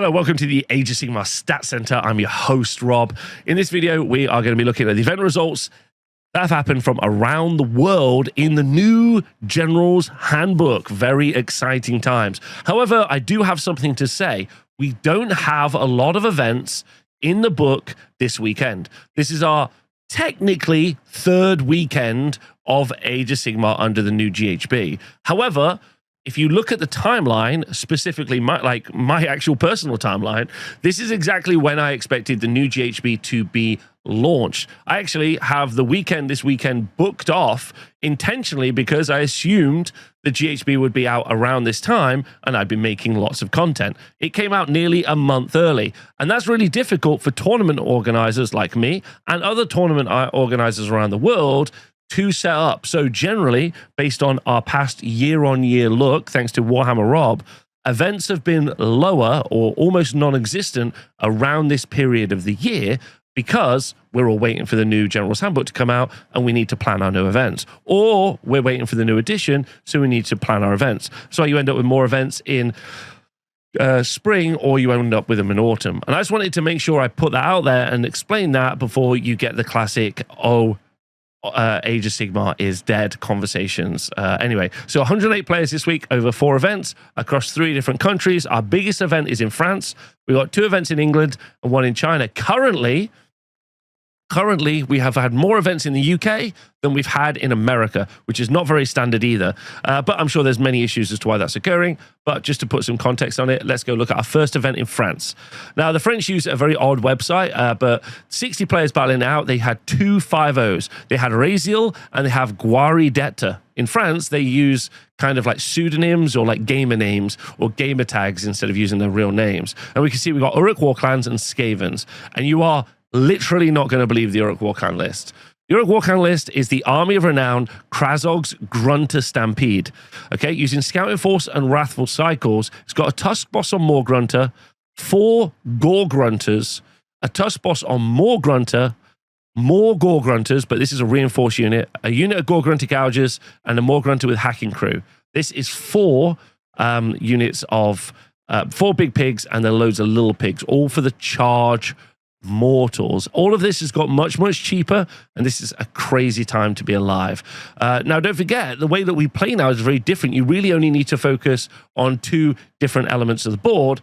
Hello, welcome to the Age of Sigmar Stat Center. I'm your host, Rob. In this video, we are going to be looking at the event results that have happened from around the world in the new General's Handbook. Very exciting times. However, I do have something to say. We don't have a lot of events in the book this weekend. This is our technically third weekend of Age of Sigmar under the new GHB. However, if you look at the timeline, specifically my actual personal timeline, this is exactly when I expected the new GHB to be launched. I actually have this weekend booked off intentionally because I assumed the GHB would be out around this time and I'd be making lots of content. It came out nearly a month early, and that's really difficult for tournament organizers like me and other tournament organizers around the world to set up. So generally, based on our past year-on-year look, thanks to Warhammer Rob, events have been lower or almost non-existent around this period of the year because we're all waiting for the new General's Handbook to come out and we need to plan our new events. Or we're waiting for the new edition, so we need to plan our events. So you end up with more events in spring, or you end up with them in autumn. And I just wanted to make sure I put that out there and explain that before you get the classic, Age of Sigmar is dead conversations. Anyway, so 108 players this week over 4 events across 3 different countries. Our biggest event is in France. We've got 2 events in England and 1 in China. Currently, we have had more events in the UK than we've had in America, which is not very standard either. But I'm sure there's many issues as to why that's occurring. But just to put some context on it, let's go look at our first event in France. Now, the French use a very odd website, but 60 players battling out. They had 2 5-0s. They had Raziel and they have Guari Detta. In France, they use kind of like pseudonyms or like gamer names or gamer tags instead of using their real names. And we can see we've got Uruk Warclans and Skavens. And you are literally not going to believe the Uruk Warclan list. The Uruk Warclan list is the Army of Renown Krazog's Grunter Stampede. Okay, using Scouting Force and Wrathful Cycles, it's got a Tusk Boss on More Grunter, 4 Gore Grunters, a Tusk Boss on More Grunter, more Gore Grunters, but this is a reinforced unit, a unit of Gore Grunter Gougers, and a More Grunter with Hacking Crew. This is 4 units of 4 big pigs and then loads of little pigs, all for the charge mortals. All of this has got much cheaper, and this is a crazy time to be alive. Now, don't forget, the way that we play now is very different. You really only need to focus on 2 different elements of the board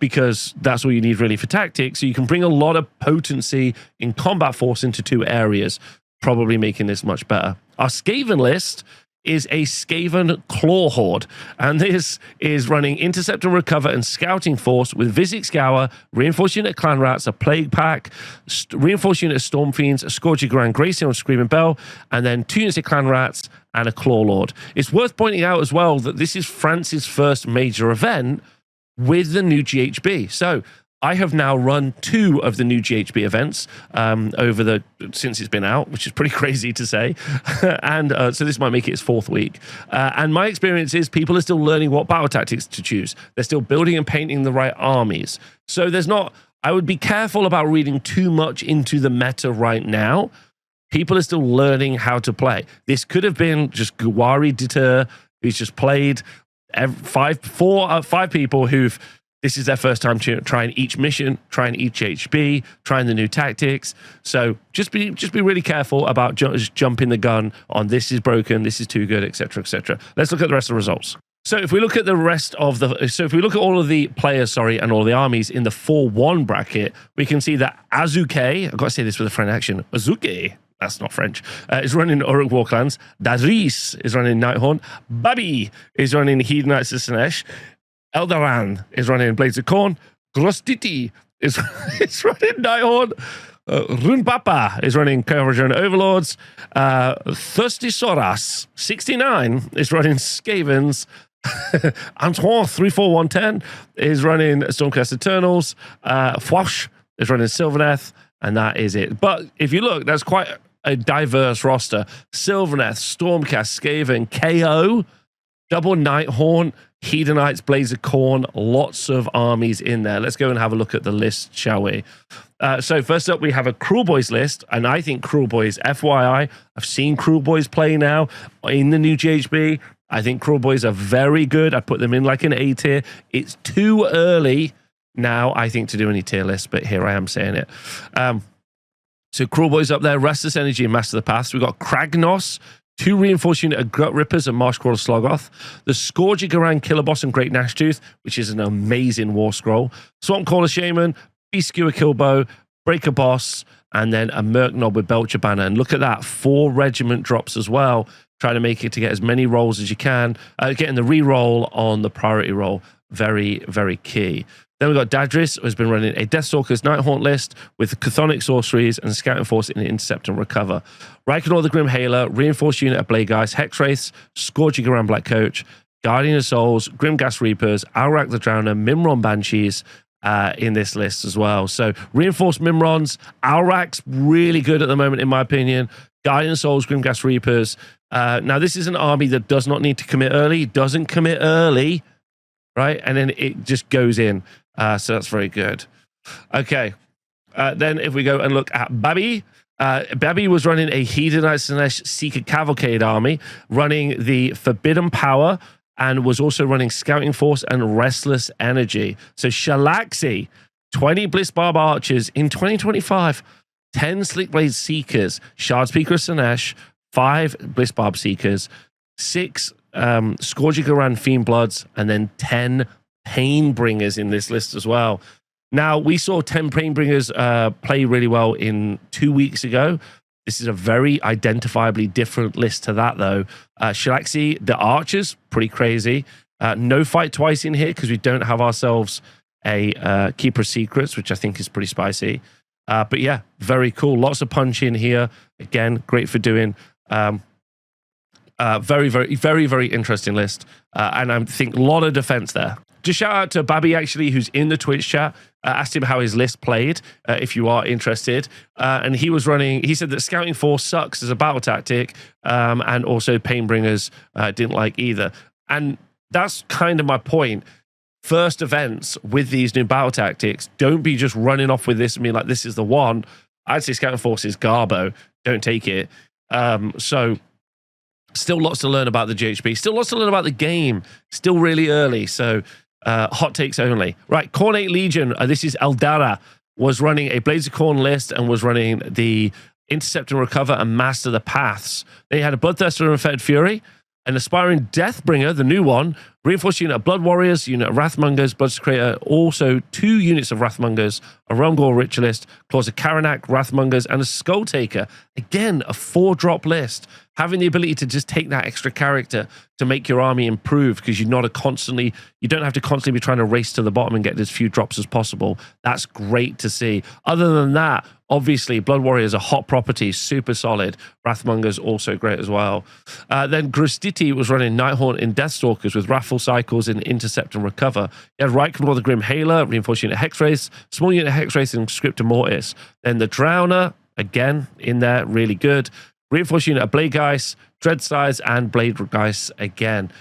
because that's all you need really for tactics. So you can bring a lot of potency in combat force into 2 areas, probably making this much better. Our Skaven list is a Skaven Claw Horde, and this is running Intercept and Recover and Scouting Force with Visik Scour, Reinforced Unit Clan Rats, a Plague Pack, Reinforced Unit of Storm Fiends, a Scourge of Grand Gracie on Screaming Bell, and then 2 units of Clan Rats and a Claw Lord. It's worth pointing out as well that this is France's first major event with the new GHB. So I have now run 2 of the new GHB events since it's been out, which is pretty crazy to say. And so this might make it its 4th week. And my experience is people are still learning what battle tactics to choose. They're still building and painting the right armies. So I would be careful about reading too much into the meta right now. People are still learning how to play. This could have been just Guari Deter, who's just played 5 people this is their first time trying each mission, trying each HB, trying the new tactics. So just be really careful about just jumping the gun on this is broken, this is too good, etc., etc. Let's look at the rest of the results. So if we look at all of the players, and all the armies in the 4-1 bracket, we can see that Azuke, I've got to say this with a French accent, Azuke, that's not French, is running Uruk Warclans. Dazris is running Nighthorn. Babi is running Hedonites of Sinesh. Eldaran is running Blades of Corn. Grostiti is running Nighthorn. Runpapa is running Convergent Overlords. Thirsty Soras 69 is running Skavens. Antoine 34110 is running Stormcast Eternals. Fwash is running Sylvaneth, and that is it. But if you look, that's quite a diverse roster. Sylvaneth, Stormcast, Skaven, KO, Double Nighthorn, Hedonites, Blades of Corn, lots of armies in there. Let's go and have a look at the list, shall we? So first up, we have a Cruel Boys list, and I think Cruel Boys, FYI, I've seen Cruel Boys play now in the new GHB. I think Cruel Boys are very good. I put them in like an A tier. It's too early now, I think, to do any tier list, but here I am saying it. So Crawl Boys up there, Restless Energy and Master of the Paths. We've got Kragnos, 2 reinforced unit of Gut Rippers and Marsh Crawler Slogoth, the Scourger Garand Killer Boss and Great Gnashtooth, which is an amazing war scroll, Swamp Caller Shaman, Beast Skewer Killbow, Breaker Boss, and then a Merc Knob with Belcher Banner. And look at that, 4 regiment drops as well, trying to make it to get as many rolls as you can. Getting the re-roll on the priority roll, very, very key. Then we've got Dadris, who has been running a Deathstalker's Nighthaunt list with Chthonic Sorceries and Scouting Force in Intercept and Recover. Reikenor the Grim Hailer, Reinforced Unit of Blade Guys, Hex Wraiths, Scourging Around Black Coach, Guardian of Souls, Grimghast Reapers, Alrak the Drowner, Mimron Banshees in this list as well. So Reinforced Mimrons, Alrak's really good at the moment, in my opinion. Guardian of Souls, Grimghast Reapers. Now, this is an army that does not need to commit early. It doesn't commit early, right? And then it just goes in. So that's very good. Okay. Then if we go and look at Babi, Babi was running a Hedonite Slanesh Seeker Cavalcade army, running the Forbidden Power, and was also running Scouting Force and Restless Energy. So Shalaxi, 20 Bliss Barb Archers in 2025, 10 Slickblade Seekers, Shardspeaker of Slanesh, 5 Bliss Barb Seekers, 6 Scourging Garand Fiend Bloods, and then 10 Painbringers in this list as well. Now, we saw 10 Painbringers play really well in 2 weeks ago. This is a very identifiably different list to that, though. Shalaxi, the Archers, pretty crazy. No Fight Twice in here because we don't have ourselves a Keeper of Secrets, which I think is pretty spicy. But yeah, very cool. Lots of punch in here. Again, great for doing. Very, very, very, very interesting list. And I think a lot of defense there. Just shout out to Babi, actually, who's in the Twitch chat. Asked him how his list played, if you are interested. And he was running, he said that Scouting Force sucks as a battle tactic, and also Painbringers didn't like either. And that's kind of my point. First events with these new battle tactics, don't be just running off with this and being like, this is the one. I'd say Scouting Force is Garbo. Don't take it. So still lots to learn about the GHB. Still lots to learn about the game. Still really early. So hot takes only. Right, Cornate Legion. This is Eldara. Was running a Blades of Khorne list and was running the Intercept and Recover and Master the Paths. They had a Bloodthirster and Fetid Fury, an Aspiring Deathbringer, the new one, Reinforced Unit of Blood Warriors, Unit of Wrathmongers, Bloodsecrator, also 2 units of Wrathmongers, a Realmgore Ritualist, Claws of Karanak, Wrathmongers, and a Skull Taker. Again, a 4-drop list. Having the ability to just take that extra character to make your army improve because you don't have to constantly be trying to race to the bottom and get as few drops as possible. That's great to see. Other than that, obviously, Blood Warrior is a hot property, super solid. Wrathmongers also great as well. Then Grustiti was running Nighthaunt in Deathstalkers with Wrathful Cycles in Intercept and Recover. You had Reikenor the Grim Hailer, Reinforced Unit Hex Wraiths, Small Unit Hex Wraiths and Scriptor Mortis. Then the Drowner, again, in there, really good. Reinforced Unit of Blade Geist, Dreadsides, and Blade Geist again.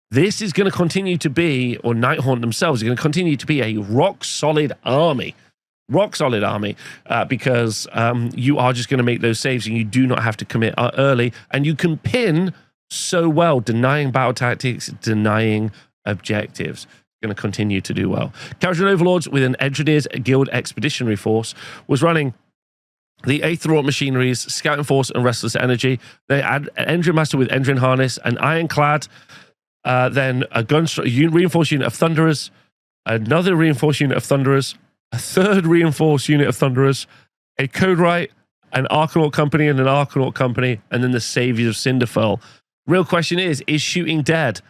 This is going to continue to be, or Nighthaunt themselves are going to continue to be a rock-solid army. Rock-solid army, because you are just going to make those saves and you do not have to commit early. And you can pin so well, denying battle tactics, denying objectives. Going to continue to do well. Kharadron Overlords with an Edredirs Guild Expeditionary Force was running the Aetherwrought Machineries, Scouting Force, and Restless Energy. They had an Endrin Master with Endrin Harness, an Ironclad, then a Reinforced Unit of Thunderers, another Reinforced Unit of Thunderers, a 3rd Reinforced Unit of Thunderers, a Code Right, an Arcanaut Company, and an Arcanaut Company, and then the Saviors of Cinderfell. Real question is Shooting dead?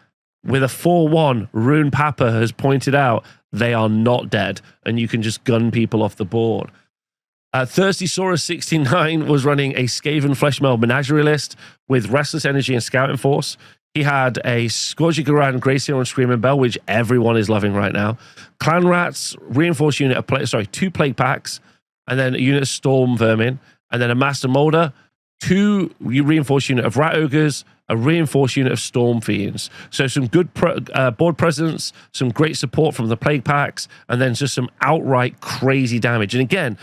With a 4-1, Rune Papa has pointed out they are not dead, and you can just gun people off the board. Thirsty Saurus 69 was running a Skaven Fleshmail Menagerie list with Restless Energy and Scouting Force. He had a Scourging Garand, Greyseer, and Screaming Bell, which everyone is loving right now. Clan Rats, Reinforced Unit of 2 Plague Packs, and then a unit of Storm Vermin, and then a Master Molder, 2 Reinforced Unit of Rat Ogres, a Reinforced Unit of Storm Fiends. So some good board presence, some great support from the Plague Packs, and then just some outright crazy damage. And again,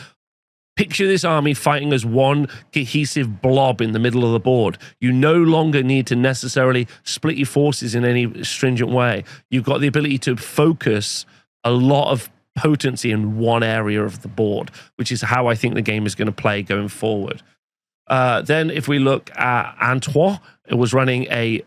picture this army fighting as one cohesive blob in the middle of the board. You no longer need to necessarily split your forces in any stringent way. You've got the ability to focus a lot of potency in one area of the board, which is how I think the game is going to play going forward. Then if we look at Antoine, it was running a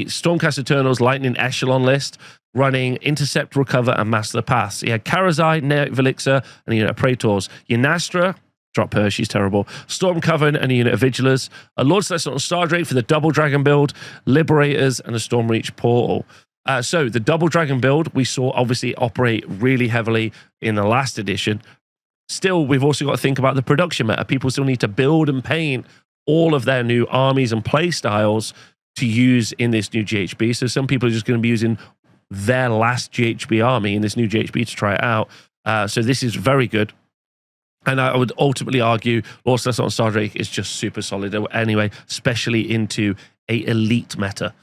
Stormcast Eternals Lightning Echelon list, running Intercept, Recover, and Master the Paths. He had Karazai, Neoc Velixer, and a unit of Praetors. Ynastra, drop her, she's terrible. Storm Coven and a unit of Vigilers. A Lord Celestial Stardrake for the Double Dragon build, Liberators, and a Stormreach Portal. So the Double Dragon build, we saw obviously operate really heavily in the last edition. Still, we've also got to think about the production meta. People still need to build and paint all of their new armies and play styles to use in this new GHB. So some people are just going to be using their last GHB army in this new GHB to try it out. So this is very good. And I would ultimately argue Lord Celestial Stardrake is just super solid anyway, especially into a elite meta.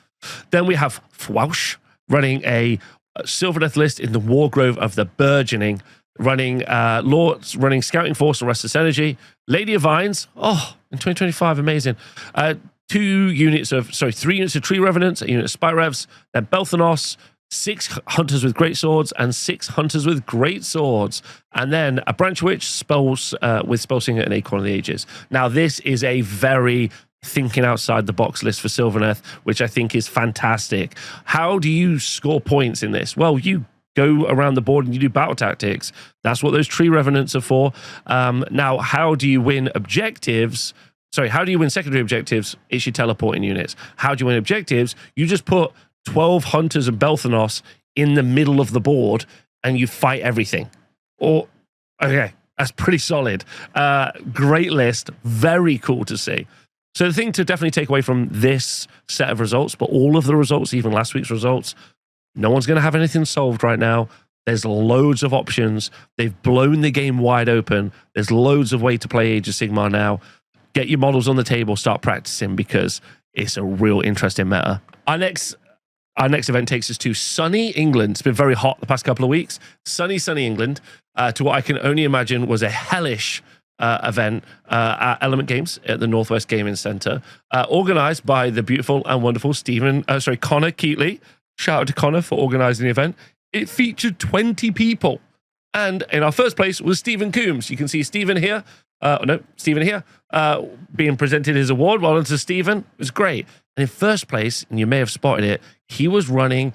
Then we have Fwaush running a Sylvaneth list in the Wargrove of the Burgeoning, running Lords, running Scouting Force and Restless Energy. Lady of Vines, in 2025, amazing. 3 units of Tree Revenants, a unit of Spy Revs, then Belthanos, 6 Hunters with Great Swords, and 6 Hunters with Great Swords. And then a Branch Witch, spells with Spellsinger and Acorn of the Ages. Now, this is a very thinking outside the box list for Sylvaneth, which I think is fantastic. How do you score points in this? Well, you go around the board and you do battle tactics. That's what those Tree Revenants are for. Now, how do you win objectives? How do you win secondary objectives? It's your teleporting units. How do you win objectives? You just put 12 Hunters and Belthanos in the middle of the board and you fight everything. Okay, that's pretty solid. Great list. Very cool to see. So the thing to definitely take away from this set of results, but all of the results, even last week's results, no one's going to have anything solved right now. There's loads of options. They've blown the game wide open. There's loads of way to play Age of Sigmar now. Get your models on the table, start practicing, because it's a real interesting meta. Our next event takes us to sunny England. It's been very hot the past couple of weeks. Sunny England, to what I can only imagine was a hellish event at Element Games at the Northwest Gaming Centre, organised by the beautiful and wonderful Connor Keatley. Shout out to Connor for organising the event. It featured 20 people. And in our first place was Stephen Coombs. You can see Stephen here. Being presented his award. Well done to Stephen. It was great. And in first place, and you may have spotted it, he was running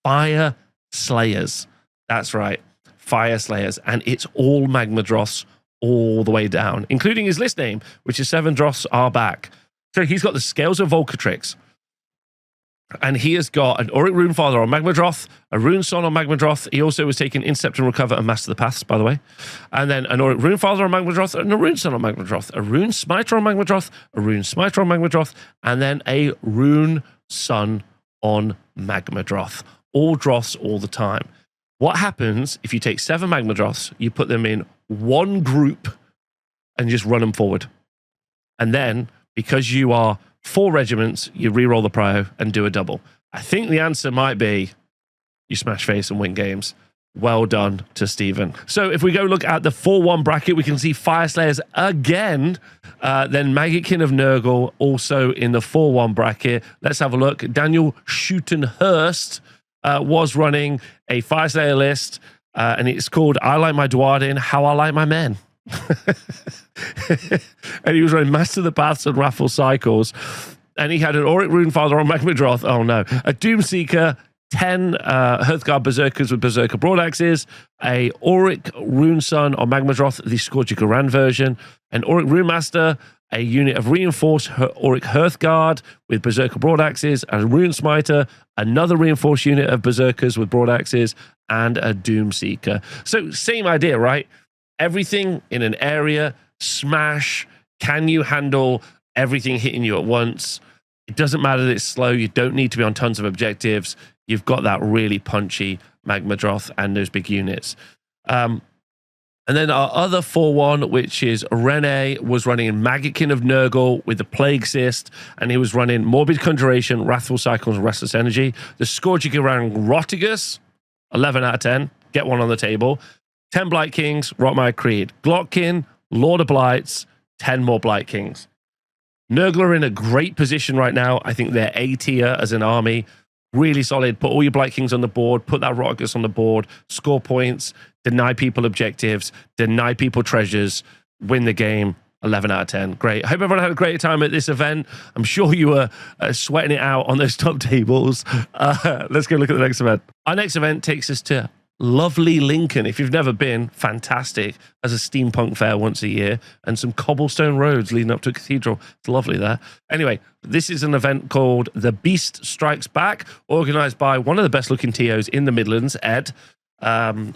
Fire Slayers. That's right, Fire Slayers. And it's all Magma Droths all the way down, including his list name, which is 7 Droths Are Back. So he's got the Scales of Volcatrix. And he has got an Auric Runefather on Magma Droth, a Rune Son on Magma Droth. He also was taking Intercept and Recover and Master the Paths, by the way. And then an Auric Runefather on Magma Droth, and a Rune Son on Magma Droth, a Rune Smiter on Magma Droth, a Rune Smiter on Magma Droth, and then a Rune Son on Magma Droth. All Droths all the time. What happens if you take 7 Magma Droths, you put them in one group and just run them forward? And then, because you are 4 regiments, you re-roll the prio and do a double. I think the answer might be you smash face and win games. Well done to Stephen. So if we go look at the 4-1 bracket, we can see Fire Slayers again. Then Maggotkin of Nurgle also in the 4-1 bracket. Let's have a look. Daniel Schutenhurst was running a Fire Slayer list, and it's called I Like My Dwarden, How I Like My Men. And he was running Master the Paths and Raffle Cycles, and he had an Auric Runefather on Magma Droth. Oh no, a Doomseeker, 10 Hearthguard Berserkers with Berserker Broadaxes, a Auric Rune Son on Magma Droth, the Scourge Garan version, an Auric Rune Master, a unit of Reinforced Auric Hearthguard with Berserker Broadaxes, a Rune Smiter, another Reinforced unit of Berserkers with Broadaxes, and a Doomseeker. So same idea, right? Everything in an area, smash. Can you handle everything hitting you at once? It doesn't matter that it's slow. You don't need to be on tons of objectives. You've got that really punchy Magma Droth and those big units. And then our other 4-1, which is Rene, was running in Maggotkin of Nurgle with the Plague Cyst, and he was running Morbid Conjuration, Wrathful Cycles, and Restless Energy. The Scourgigarang Rotigus, 11 out of 10. Get one on the table. 10 Blight Kings, Rotmire Creed. Glotkin, Lord of Blights, 10 more Blight Kings. Nurgle are in a great position right now. I think they're A tier as an army. Really solid. Put all your Blight Kings on the board, put that Rottgus on the board, score points, deny people objectives, deny people treasures, win the game. 11 out of 10. Great. I hope everyone had a great time at this event. I'm sure you were sweating it out on those top tables. Let's go look at the next event. Our next event takes us to lovely Lincoln. If you've never been, fantastic. As a steampunk fair once a year and some cobblestone roads leading up to a cathedral. It's lovely there. Anyway, this is an event called The Beast Strikes Back, organized by one of the best looking TOs in the Midlands, Ed, in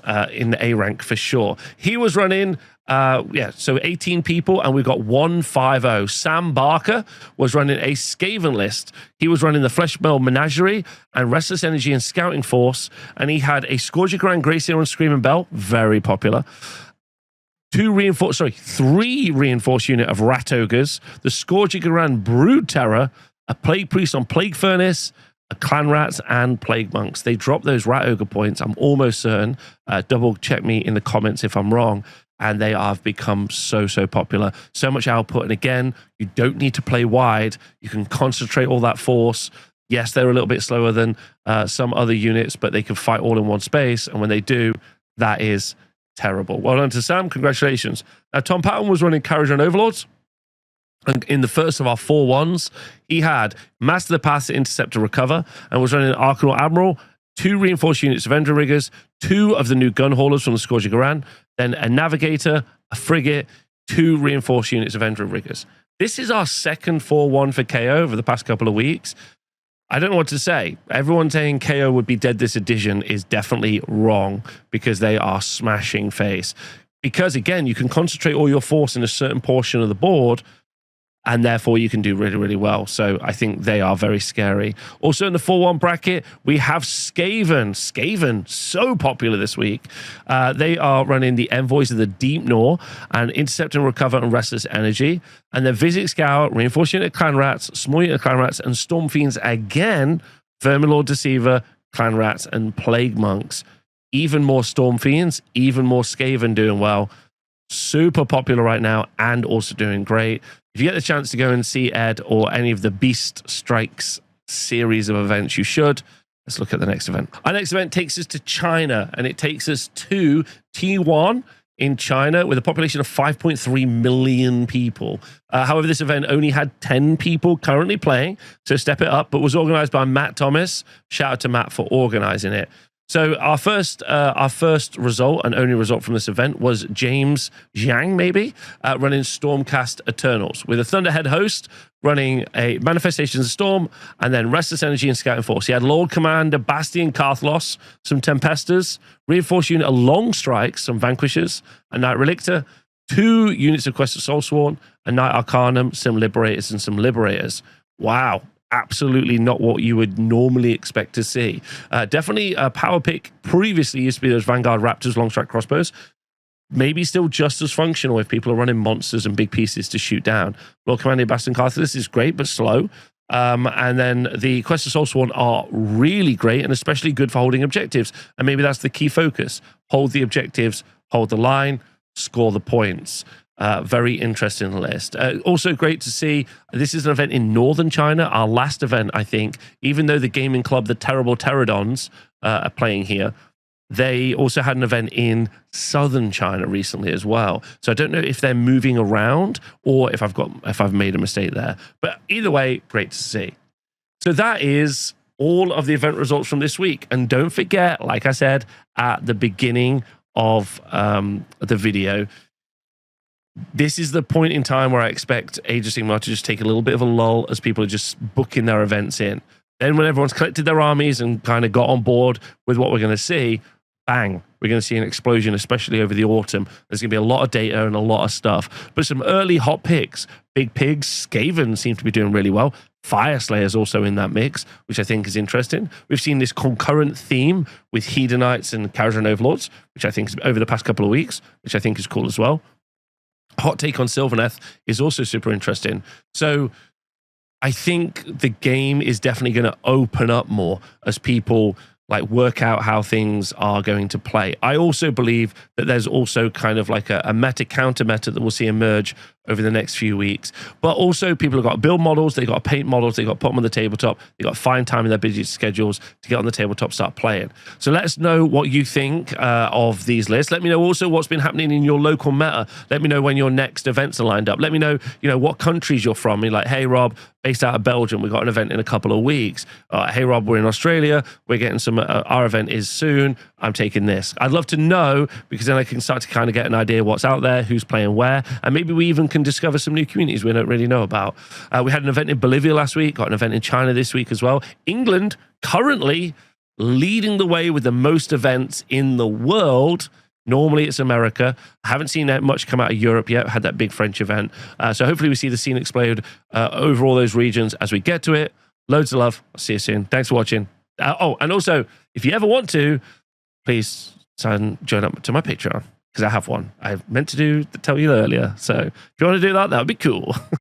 the A rank for sure. He was running so 18 people, and we've got 150. Sam Barker was running a Skaven list. He was running the Fleshmeld Menagerie and Restless Energy and Scouting Force, and he had a Scourge of Grand Gracier and Screaming Bell, very popular. 3 reinforced unit of Rat Ogres, the Scourge of Grand Brood Terror, a Plague Priest on Plague Furnace, a Clan Rats, and Plague Monks. They dropped those Rat Ogre points, I'm almost certain. Double check me in the comments if I'm wrong. And they have become so popular. So much output. And again, you don't need to play wide. You can concentrate all that force. Yes, they're a little bit slower than some other units, but they can fight all in one space. And when they do, that is terrible. Well done to Sam. Congratulations. Tom Patton was running Carriage on Overlords. And in the first of our 4-1s, he had Master the Path, Interceptor, Recover, and was running Arcanal Admiral, 2 reinforced units of Endra Riggers, 2 of the new gun haulers from the Scourge of Garan, then a Navigator, a Frigate, 2 reinforced units of Endra Riggers. This is our second 4-1 for KO over the past couple of weeks. I don't know what to say. Everyone saying KO would be dead this edition is definitely wrong, because they are smashing face. Because again, you can concentrate all your force in a certain portion of the board, and therefore you can do really well. So I think they are very scary. Also in the 4-1 bracket, we have Skaven. Skaven, so popular this week. They are running the Envoys of the Deep Gnaw and Intercept and Recover and Restless Energy. And then Visit Scout, Reinforced Unit of Clan Rats, Small Unit of Clan Rats, and Storm Fiends again, Vermilord Deceiver, Clan Rats, and Plague Monks. Even more Storm Fiends, even more Skaven doing well. Super popular right now and also doing great. If you get the chance to go and see Ed or any of the Beast Strikes series of events, you should. Let's look at the next event. Our next event takes us to China, and it takes us to T1 in China with a population of 5.3 million people. However, this event only had 10 people currently playing, so step it up, but was organized by Matt Thomas. Shout out to Matt for organizing it. So our first result and only result from this event was James Zhang, maybe, running Stormcast Eternals with a Thunderhead host running a Manifestations of Storm and then Restless Energy and Scouting Force. He had Lord Commander Bastian Karthlos, some Tempesters, Reinforced Unit of Long Strikes, some Vanquishers, a Knight Relictor, 2 units of Quest of Soulsworn, a Knight Arcanum, some Liberators, and some Liberators. Wow. Absolutely not what you would normally expect to see. Definitely a power pick. Previously used to be those Vanguard Raptors long strike crossbows. Maybe still just as functional if people are running monsters and big pieces to shoot down. Lord Commander Bastion Carthus is great but slow. And then the Quest of Soulsworn are really great and especially good for holding objectives. And maybe that's the key focus. Hold the objectives, hold the line, score the points. Very interesting list. Also great to see, this is an event in northern China, our last event, I think, even though the gaming club, the Terrible Pterodons, are playing here. They also had an event in southern China recently as well. So I don't know if they're moving around or if I've made a mistake there. But either way, great to see. So that is all of the event results from this week. And don't forget, like I said at the beginning of the video, this is the point in time where I expect Age of Sigmar to just take a little bit of a lull as people are just booking their events in. Then when everyone's collected their armies and kind of got on board with what we're going to see, bang, we're going to see an explosion, especially over the autumn. There's going to be a lot of data and a lot of stuff. But some early hot picks. Big Pigs, Skaven seem to be doing really well. Fireslayer's also in that mix, which I think is interesting. We've seen this concurrent theme with Hedonites and Kharadron Overlords, which I think is over the past couple of weeks, which I think is cool as well. Hot take on Sylvaneth is also super interesting. So I think the game is definitely going to open up more as people like work out how things are going to play. I also believe that there's also kind of like a meta counter meta that we'll see emerge over the next few weeks. But also people have got to build models, they've got to paint models, they've got to put them on the tabletop, they've got to find time in their busy schedules to get on the tabletop, start playing. So let us know what you think of these lists. Let me know also what's been happening in your local meta. Let me know when your next events are lined up. Let me know, what countries you're from. You're like, hey, Rob, based out of Belgium, we've got an event in a couple of weeks. Hey, Rob, we're in Australia. We're getting some, our event is soon. I'm taking this. I'd love to know, because then I can start to kind of get an idea what's out there, who's playing where, and maybe we even can discover some new communities we don't really know about. We had an event in Bolivia last week, got an event in China this week as well. England currently leading the way with the most events in the world. Normally it's America. I haven't seen that much come out of Europe yet. Had that big French event. So hopefully we see the scene explode over all those regions as we get to it. Loads of love. I'll see you soon. Thanks for watching. And also, if you ever want to, please join up to my Patreon, because I have one. I meant to tell you earlier. So if you want to do that, that would be cool.